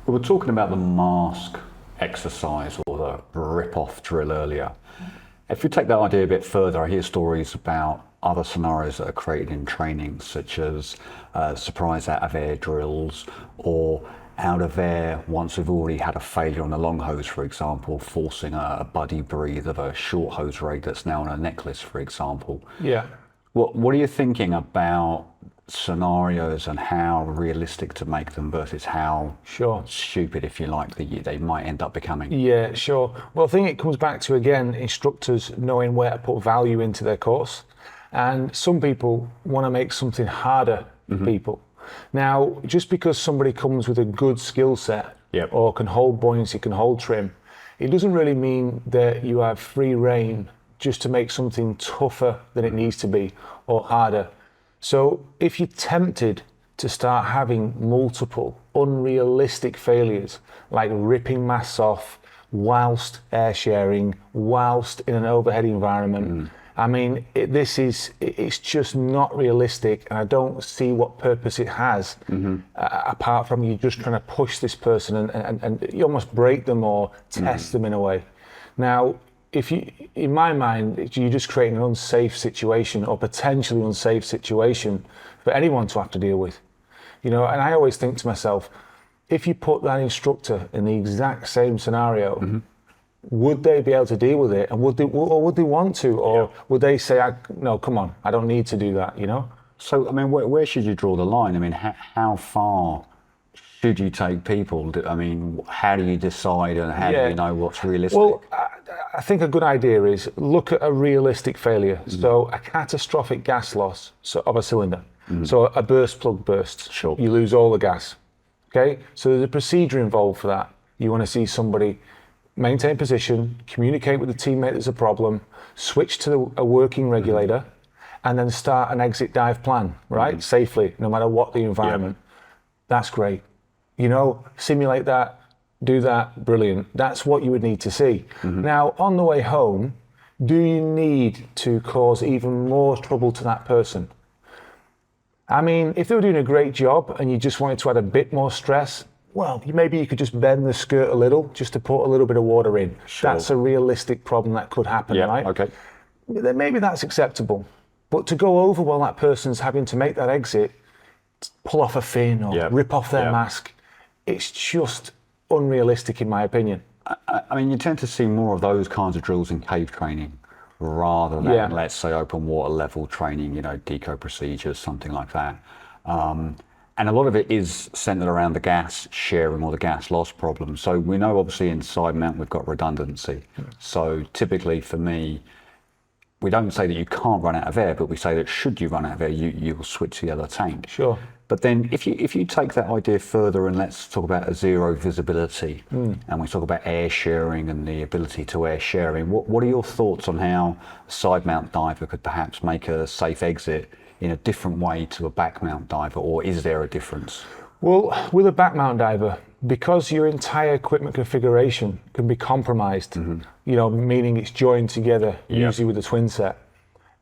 We were talking about the mask exercise or the rip-off drill earlier. If you take that idea a bit further, I hear stories about other scenarios that are created in training, such as surprise out of air drills, or out of air once we've already had a failure on a long hose, for example, forcing a buddy breathe of a short hose ray that's now on a necklace, for example. Yeah. What are you thinking about scenarios and how realistic to make them versus how stupid, if you like, they might end up becoming? Yeah, sure. Well, I think it comes back to, again, instructors knowing where to put value into their course. And some people want to make something harder for people. Now, just because somebody comes with a good skill set or can hold buoyancy, can hold trim, it doesn't really mean that you have free rein just to make something tougher than it needs to be or harder. So if you're tempted to start having multiple unrealistic failures, like ripping masks off whilst air sharing, whilst in an overhead environment, I mean, it's just not realistic, and I don't see what purpose it has, apart from you just trying to push this person and you almost break them or test them in a way. Now, in my mind, you're just creating an unsafe situation or potentially unsafe situation for anyone to have to deal with. You know, and I always think to myself, if you put that instructor in the exact same scenario, would they be able to deal with it? And would they want to? Or would they say, no, come on, I don't need to do that, you know? So, I mean, where should you draw the line? I mean, how far should you take people? I mean, how do you decide and how do you know what's realistic? Well, I think a good idea is look at a realistic failure. So a catastrophic gas loss of a cylinder. So a burst plug bursts. Sure. You lose all the gas. Okay? So there's a procedure involved for that. You want to see somebody maintain position, communicate with the teammate there's a problem, switch to a working regulator, and then start an exit dive plan, right? Safely, no matter what the environment. That's great. You know, simulate that, do that, brilliant. That's what you would need to see. Now, on the way home, do you need to cause even more trouble to that person? I mean, if they were doing a great job and you just wanted to add a bit more stress, well, maybe you could just bend the skirt a little just to put a little bit of water in. Sure. That's a realistic problem that could happen, right? Okay. Then maybe that's acceptable. But to go over while that person's having to make that exit, pull off a fin or rip off their mask, it's just unrealistic in my opinion. I mean, you tend to see more of those kinds of drills in cave training rather than, let's say, open water level training, you know, deco procedures, something like that. And a lot of it is centered around the gas sharing or the gas loss problem. So we know obviously in side mount we've got redundancy. So typically for me, we don't say that you can't run out of air, but we say that should you run out of air, you'll switch to the other tank. Sure. But then if you take that idea further and let's talk about a zero visibility and we talk about air sharing and the ability to air sharing, what are your thoughts on how a side mount diver could perhaps make a safe exit in a different way to a back mount diver, or is there a difference? Well, with a back mount diver, because your entire equipment configuration can be compromised, you know, meaning it's joined together, usually with a twin set.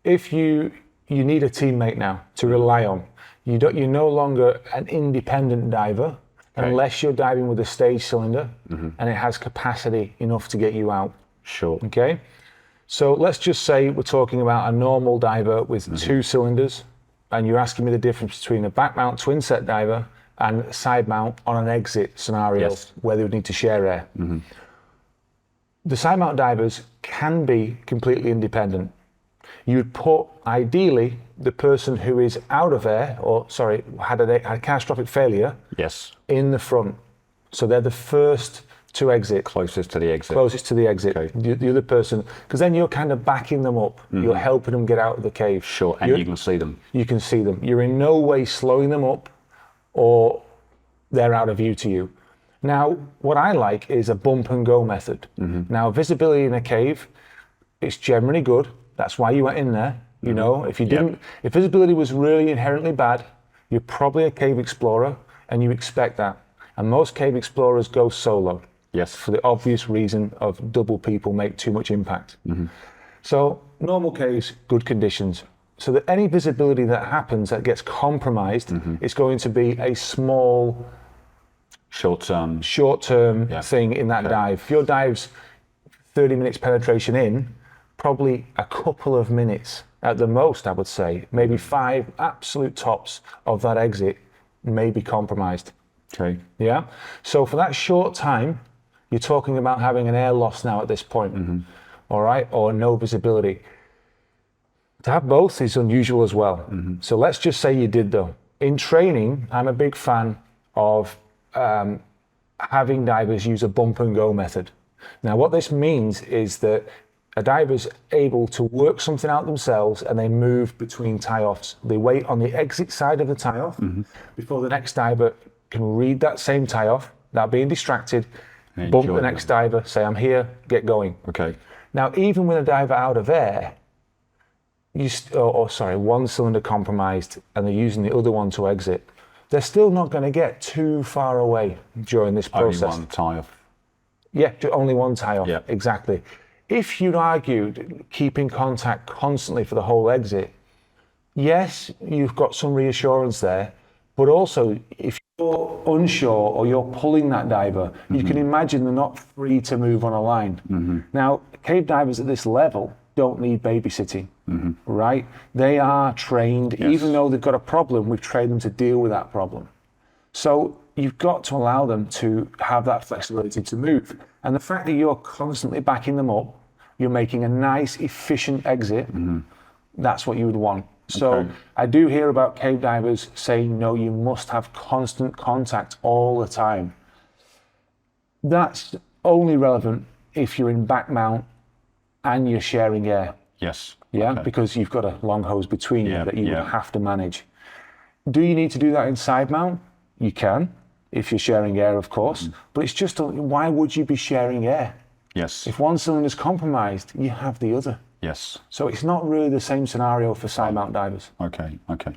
If you need a teammate now to rely on, you're no longer an independent diver unless you're diving with a stage cylinder and it has capacity enough to get you out. Sure. Okay. So let's just say we're talking about a normal diver with two cylinders, and you're asking me the difference between a back mount twin set diver and side mount on an exit scenario where they would need to share air. The side mount divers can be completely independent. You would put, ideally, the person who is out of air, or sorry, had a catastrophic failure, in the front. So they're the first to exit. Closest to the exit. Closest to the exit. Okay. The other person, because then you're kind of backing them up. You're helping them get out of the cave. Sure, and you can see them. You can see them. You're in no way slowing them up or they're out of view to you. Now, what I like is a bump and go method. Now, visibility in a cave, it's generally good. That's why you went in there. You know, if you didn't, if visibility was really inherently bad, you're probably a cave explorer and you expect that. And most cave explorers go solo. Yes. For the obvious reason of double people make too much impact. So normal caves, good conditions. So that any visibility that happens that gets compromised is going to be a small Short-term. short-term thing in that dive. If your dive's 30 minutes penetration in, probably a couple of minutes at the most, I would say, maybe 5 absolute tops of that exit may be compromised. Okay. Yeah. So for that short time, you're talking about having an air loss now at this point, all right, or no visibility. To have both is unusual as well. So let's just say you did though. In training, I'm a big fan of having divers use a bump and go method. Now, what this means is that a diver's able to work something out themselves and they move between tie-offs. They wait on the exit side of the tie-off before the next diver can read that same tie-off, without being distracted, bump the next diver, say, I'm here, get going. Okay. Now, even with a diver out of air, one cylinder compromised and they're using the other one to exit, they're still not going to get too far away during this process. Only one tie-off. Yeah, only one tie-off, Yeah. exactly. If you'd argued keeping contact constantly for the whole exit, yes, you've got some reassurance there, but also if you're unsure or you're pulling that diver, you can imagine they're not free to move on a line. Now, cave divers at this level don't need babysitting, right? They are trained, even though they've got a problem, we've trained them to deal with that problem. So you've got to allow them to have that flexibility to move. And the fact that you're constantly backing them up, you're making a nice, efficient exit, that's what you would want. So I do hear about cave divers saying, no, you must have constant contact all the time. That's only relevant if you're in back mount and you're sharing air. Yes. Yeah, Okay. because you've got a long hose between you that you yeah. would have to manage. Do you need to do that in side mount? You can, if you're sharing air, of course. But it's just, why would you be sharing air? Yes. If one cylinder is compromised, you have the other. Yes. So it's not really the same scenario for side mount divers. Okay. Okay.